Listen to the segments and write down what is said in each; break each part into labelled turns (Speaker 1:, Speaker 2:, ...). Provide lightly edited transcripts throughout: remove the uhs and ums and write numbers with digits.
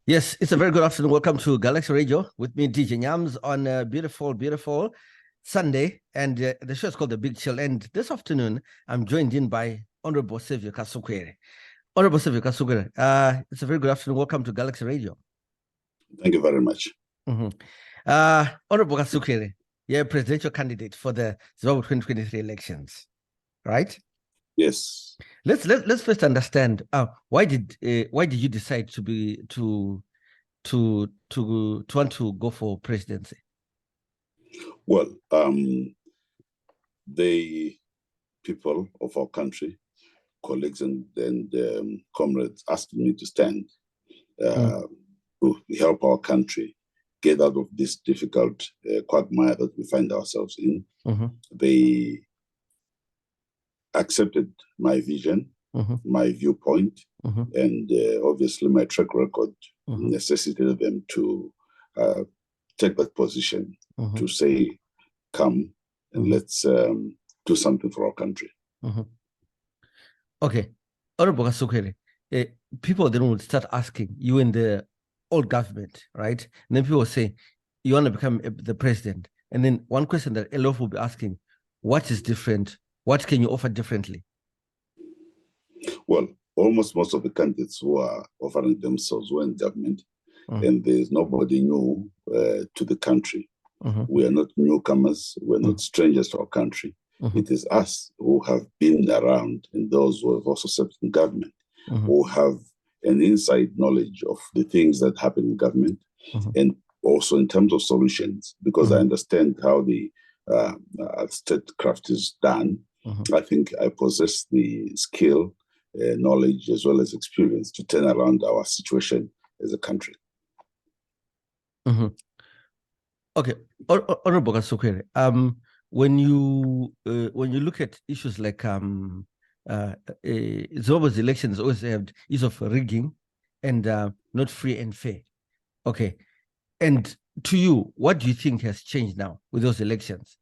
Speaker 1: Yes, it's a very good afternoon. Welcome to Galaxy Radio with me, DJ Nyams, on a beautiful Sunday. And the show is called The Big Chill. And this afternoon, I'm joined in by Hon Saviour Kasukuwere. Hon Saviour Kasukuwere, it's a very good afternoon. Welcome to Galaxy Radio.
Speaker 2: Thank you very much.
Speaker 1: Hon Kasukuwere, you're a presidential candidate for the Zimbabwe 2023 elections, right?
Speaker 2: Yes.
Speaker 1: Let's first understand why did you decide to want to go for presidency?
Speaker 2: Well, the people of our country, colleagues and comrades, asked me to stand to help our country get out of this difficult quagmire that we find ourselves in. They accepted my vision, my viewpoint, and obviously my track record necessitated them to take that position to say, come and let's do something for our country.
Speaker 1: Okay. Honorable Kasukuwere, people then would start asking, you in the old government, right? And then people will say, you want to become the president. And then one question that a lot will be asking, what is different? What can you offer differently?
Speaker 2: Well, almost most of the candidates who are offering themselves were in government, and there's nobody new to the country. We are not newcomers. We're not strangers to our country. It is us who have been around, and those who have also served in government, who have an inside knowledge of the things that happen in government, and also in terms of solutions, because I understand how the statecraft is done. I think I possess the skill, knowledge, as well as experience to turn around our situation as a country.
Speaker 1: Okay, Honorable Kasukuwere, when you look at issues like Zimbabwe's elections always have issues of rigging and not free and fair. Okay, and to you, what do you think has changed now with those elections?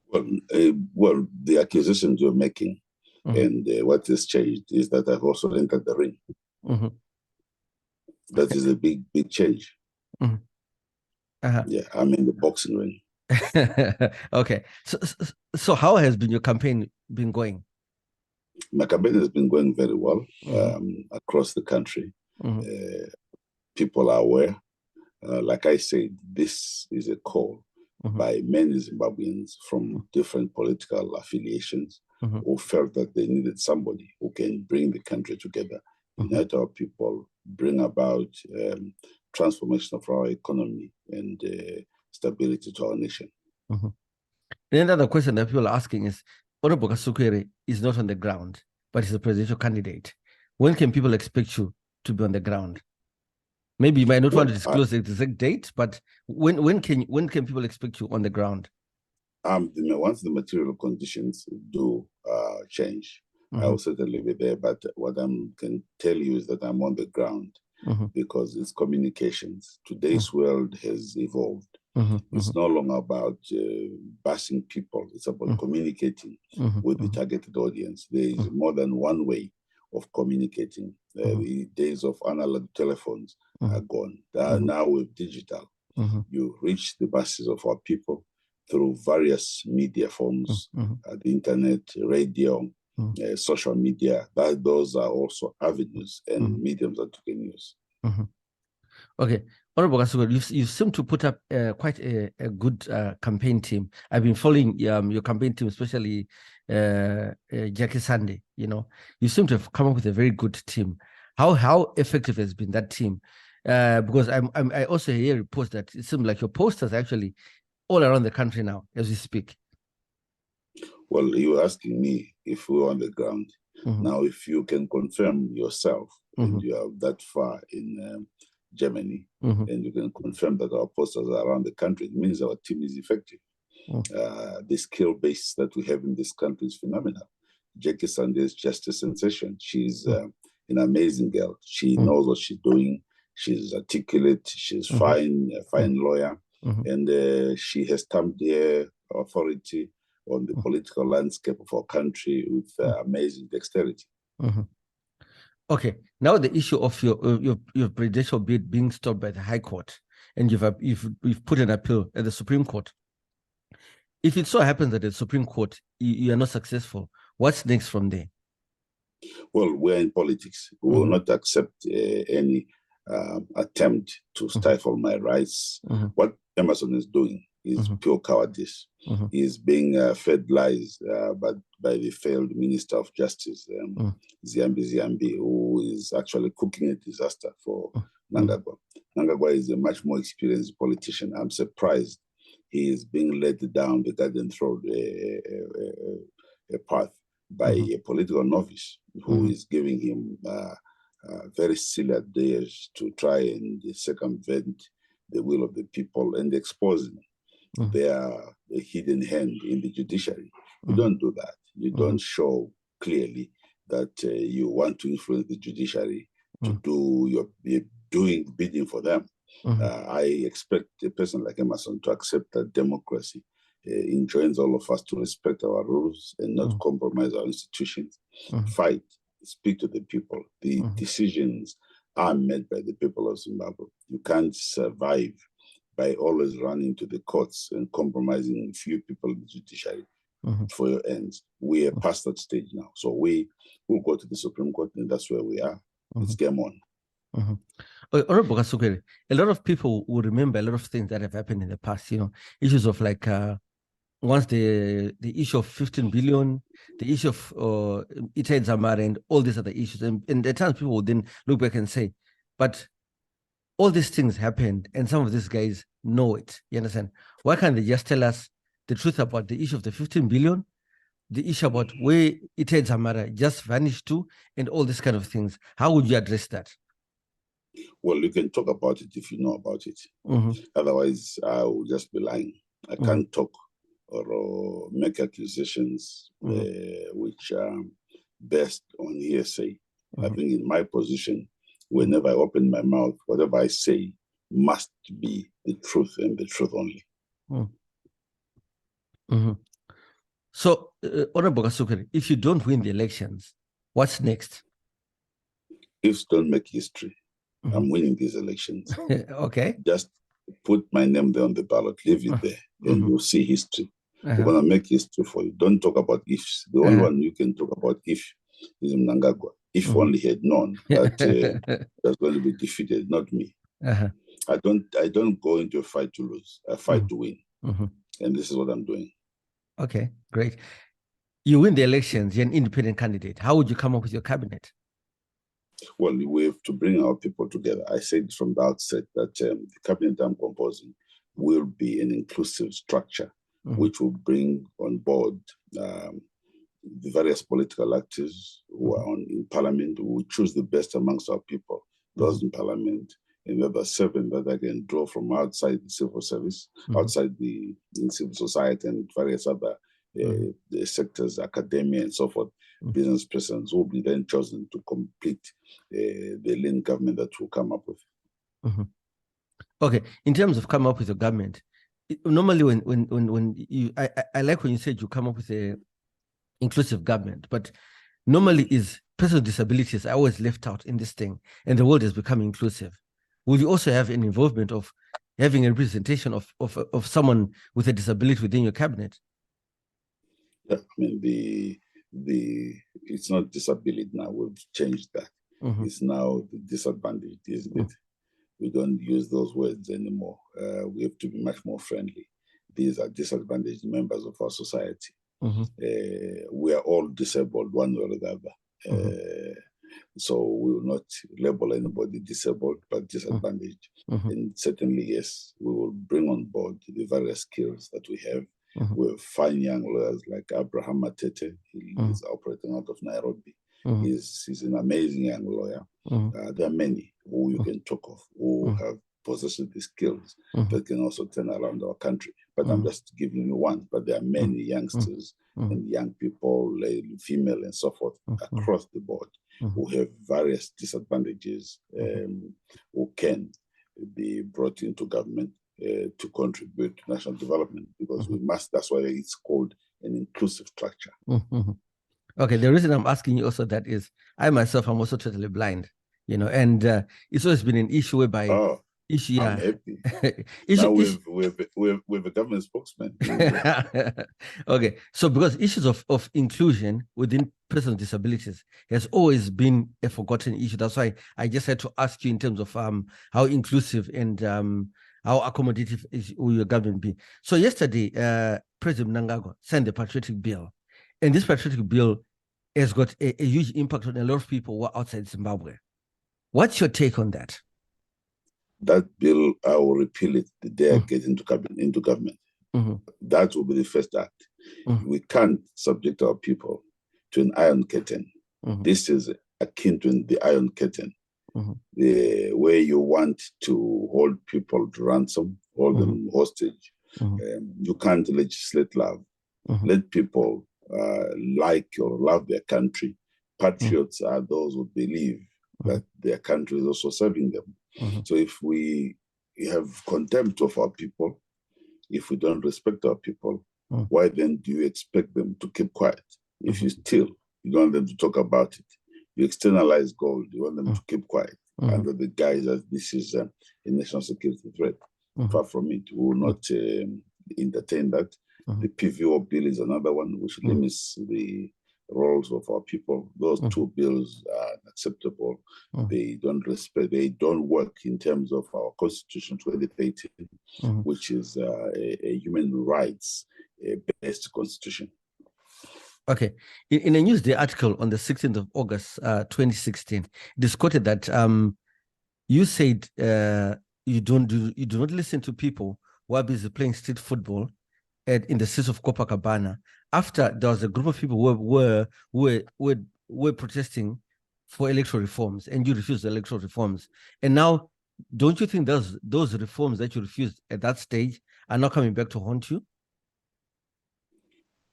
Speaker 2: Well, the accusations you're making and what has changed is that I've also entered the ring. That is a big change. Yeah, I'm in the boxing ring.
Speaker 1: Okay, so how has your campaign been going?
Speaker 2: My campaign has been going very well across the country. People are aware. Like I said, this is a call by many Zimbabweans from different political affiliations who felt that they needed somebody who can bring the country together, unite our people, bring about transformation of our economy and stability to our nation.
Speaker 1: The other question that people are asking is, Honorable Kasukuwere is not on the ground, but he's a presidential candidate. When can people expect you to be on the ground? Maybe you might not want to disclose the exact date, but when can people expect you on the ground?
Speaker 2: Once the material conditions do change, I will certainly be there. But what I can tell you is that I'm on the ground because it's communications. Today's world has evolved. It's no longer about bashing people. It's about communicating with the targeted audience. There is more than one way of communicating. The days of analog telephones are gone. Now with digital, you reach the masses of our people through various media forms, the internet, radio, social media. Those are also avenues and mediums that you can use.
Speaker 1: Okay. Honorable Kasukuwere, you seem to put up quite a good campaign team. I've been following your campaign team, especially Jackie Sunday. You know, you seem to have come up with a very good team. How effective has been that team? Because I also hear reports that it seems like your posters are actually all around the country now as we speak.
Speaker 2: Well, you're asking me if we're on the ground. Now, if you can confirm yourself and you are that far in Germany, and you can confirm that our posters are around the country, it means our team is effective. The skill base that we have in this country is phenomenal. Jackie Sunday is just a sensation. She's an amazing girl. She knows what she's doing. She's articulate. She's fine, a fine lawyer. And she has stamped her authority on the political landscape of our country with amazing dexterity.
Speaker 1: Okay, now the issue of your presidential bid being stopped by the High Court, and you've put an appeal at the Supreme Court. If it so happens that the Supreme Court you are not successful, what's next from there?
Speaker 2: Well, we're in politics. We will not accept any attempt to stifle my rights. What Emerson is doing is pure cowardice. He is being fed lies by the failed Minister of Justice, Zimbi, who is actually cooking a disaster for Mnangagwa. Mnangagwa is a much more experienced politician. I'm surprised he is being led down the garden road, a path by a political novice who is giving him very silly ideas to try and circumvent the will of the people and exposing their hidden hand in the judiciary. You don't do that. You don't show clearly that you want to influence the judiciary to do your bidding for them. I expect a person like Emerson to accept that democracy enjoins all of us to respect our rules and not compromise our institutions. Fight, speak to the people. The decisions are made by the people of Zimbabwe. You can't survive by always running to the courts and compromising a few people in the judiciary for your ends. We are past that stage now. So we will go to the Supreme Court, and that's where we are. It's game on.
Speaker 1: Honorable Kasukuwere, a lot of people will remember a lot of things that have happened in the past, issues of like once the issue of 15 billion, the issue of Ita Zamara and all these other issues. And at times people will then look back and say, but all these things happened and some of these guys know it. You understand? Why can't they just tell us the truth about the issue of the 15 billion, the issue about where Ita Zamara just vanished to, and all these kind of things? How would you address that?
Speaker 2: Well, you can talk about it if you know about it. Otherwise, I will just be lying. I can't talk or make accusations which are based on hearsay. I think in my position, whenever I open my mouth, whatever I say must be the truth and the truth only.
Speaker 1: So, Honorable Kasukuwere, if you don't win the elections, what's next?
Speaker 2: Ifs don't make history. I'm winning these elections.
Speaker 1: Okay.
Speaker 2: Just put my name there on the ballot, leave it there, and you'll see history. We're going to make history for you. Don't talk about ifs. The only one you can talk about if is Mnangagwa. If only he had known that that's going to be defeated, not me. I don't go into a fight to lose. I fight to win. And this is what I'm doing.
Speaker 1: Okay, great. You win the elections, you're an independent candidate. How would you come up with your cabinet?
Speaker 2: Well, we have to bring our people together. I said from the outset that the cabinet I'm composing will be an inclusive structure, which will bring on board the various political actors who are in parliament. We will choose the best amongst our people, those in parliament, and the other 7 that I can draw from outside the civil service, outside in civil society and various other the sectors, academia and so forth, business persons will be then chosen to complete the lean government that will come up with.
Speaker 1: Okay, in terms of come up with a government, normally when you, I like when you said you come up with a inclusive government, but normally is persons with disabilities are always left out in this thing, and the world has become inclusive. Will you also have an involvement of having a representation of someone with a disability within your cabinet?
Speaker 2: Yeah, I mean it's not disability now. We've changed that. It's now the disadvantage, isn't it? We don't use those words anymore. We have to be much more friendly. These are disadvantaged members of our society. We are all disabled one way or the other. So we will not label anybody disabled, but disadvantaged. And certainly, yes, we will bring on board the various skills that we have. We have fine young lawyers like Abraham Matete. He is operating out of Nairobi. He's an amazing young lawyer. There are many who you can talk of who have possessed the skills that can also turn around our country. But I'm just giving you one. But there are many youngsters and young people, female and so forth, across the board who have various disadvantages who can be brought into government to contribute to national development, because we must. That's why it's called an inclusive structure.
Speaker 1: Okay, the reason I'm asking you also that is I myself am also totally blind, and it's always been an issue whereby issue.
Speaker 2: I'm happy.
Speaker 1: Issue,
Speaker 2: now we've a government spokesman.
Speaker 1: Okay, so because issues of inclusion within persons with disabilities has always been a forgotten issue. That's why I just had to ask you in terms of how inclusive and how accommodative will your government be. So yesterday, President Mnangagwa signed the patriotic bill, and this patriotic bill has got a huge impact on a lot of people who are outside Zimbabwe. What's your take on that?
Speaker 2: That bill, I will repeal it the day I get into government. That will be the first act. We can't subject our people to an iron curtain. This is akin to the iron curtain, the way you want to hold people to ransom, hold them hostage. You can't legislate love. Let people like or love their country. Patriots are those who believe that their country is also serving them. So if we have contempt of our people, if we don't respect our people, why then do you expect them to keep quiet? If you steal, you don't want them to talk about it. You externalize gold, you want them to keep quiet under the guise that this is a national security threat. Far from it, we will not entertain that. The PVO bill is another one which limits the roles of our people. Those two bills are unacceptable. They don't respect, they don't work in terms of our Constitution 2018, which is a human rights based constitution.
Speaker 1: Okay. In a Newsday article on the 16th of August, 2016, it is quoted that you said you do not listen to people who are busy playing street football in the streets of Copacabana, after there was a group of people who were protesting for electoral reforms, and you refused the electoral reforms. And now, don't you think those reforms that you refused at that stage are now coming back to haunt you?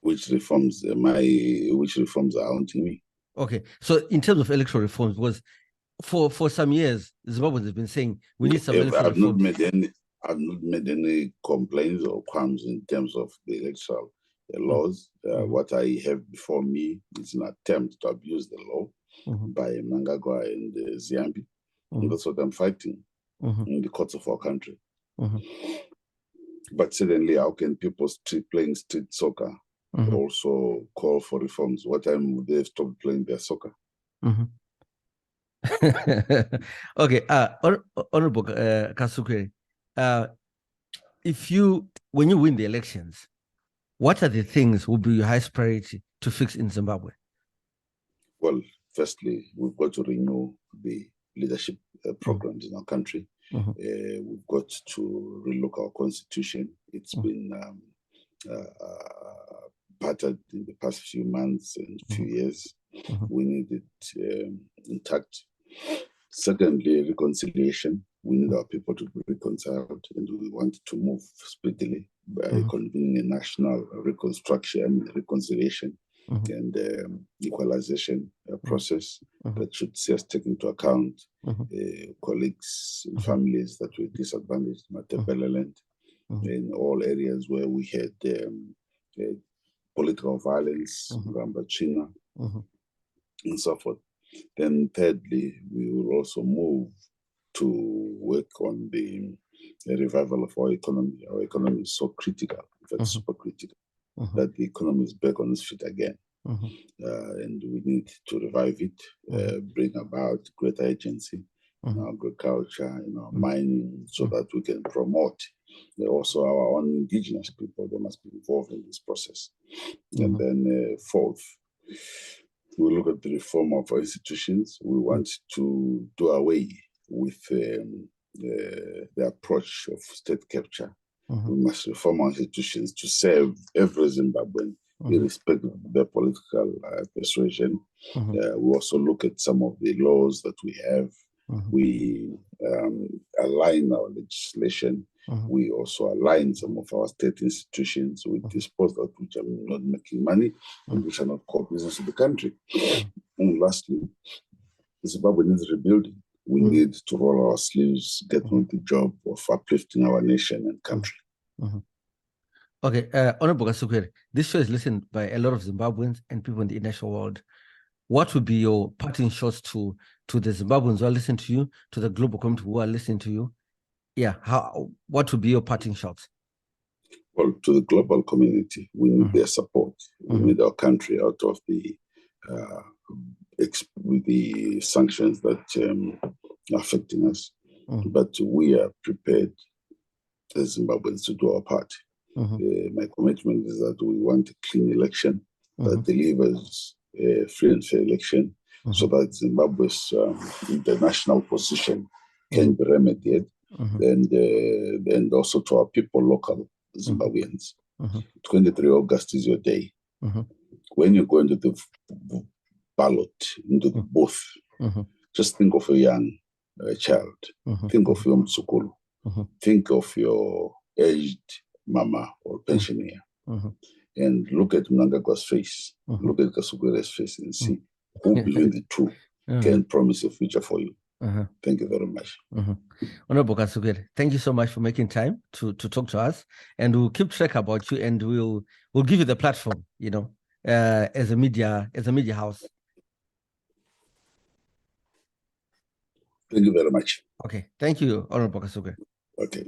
Speaker 2: Which reforms are haunting me?
Speaker 1: Okay, so in terms of electoral reforms, because for some years, Zimbabweans have been saying we need some electoral reforms.
Speaker 2: I've not made any complaints or qualms in terms of the electoral laws. What I have before me is an attempt to abuse the law by Mnangagwa and Zimbi. And that's what I'm fighting in the courts of our country. But suddenly, how can people playing street soccer also call for reforms? What time would they stop playing their soccer?
Speaker 1: Okay, Honorable Kasukuwere, when you win the elections, what are the things will be your highest priority to fix in Zimbabwe?
Speaker 2: Well, firstly, we've got to renew the leadership programs in our country. We've got to relook our constitution. It's been battered in the past few months and few years. We need it intact. Secondly, reconciliation. We need our people to be reconciled, and we want to move speedily by convening a national reconciliation and equalization process that should see us take into account colleagues and families that were disadvantaged, Matebeleland, in all areas where we had political violence, Rambachina, and so forth. Then thirdly, we will also move to work on the revival of our economy. Our economy is so critical, in fact, super critical, that the economy is back on its feet again. And we need to revive it, bring about greater agency in our agriculture, in our mining, so that we can promote also our own indigenous people. They must be involved in this process. And then fourth, we look at the reform of our institutions. We want to do away with the approach of state capture. We must reform our institutions to serve every Zimbabwean, irrespective of their political persuasion. We also look at some of the laws that we have. We align our legislation. We also align some of our state institutions. We dispose of which are not making money and which are not core business of the country. And lastly, Zimbabwe needs rebuilding. We need to roll our sleeves, get on the job of uplifting our nation and country.
Speaker 1: Okay, Honorable Kasukuwere, this show is listened by a lot of Zimbabweans and people in the international world. What would be your parting shots to the Zimbabweans who are listening to you, to the global community who are listening to you? Yeah, what would be your parting shots?
Speaker 2: Well, to the global community, we need their support. We need our country out of the sanctions that are affecting us. But we are prepared as Zimbabweans to do our part. My commitment is that we want a clean election that delivers a free and fair election so that Zimbabwe's international position can be remedied, and also to our people, local Zimbabweans. 23 August is your day. When you go into the ballot, into the booth, just think of a young child. Think of your mtsukulu. Think of your aged mama or pensioner. And look at Mnangagwa's face. Look at Kasukuwere's face and see who between the two can promise a future for you. Thank you very much.
Speaker 1: Honorable Kasukuwere, thank you so much for making time to talk to us, and we'll keep track about you, and we'll give you the platform, as a media house.
Speaker 2: Thank you very much.
Speaker 1: Okay, thank you, Honorable Kasukuwere.
Speaker 2: Okay.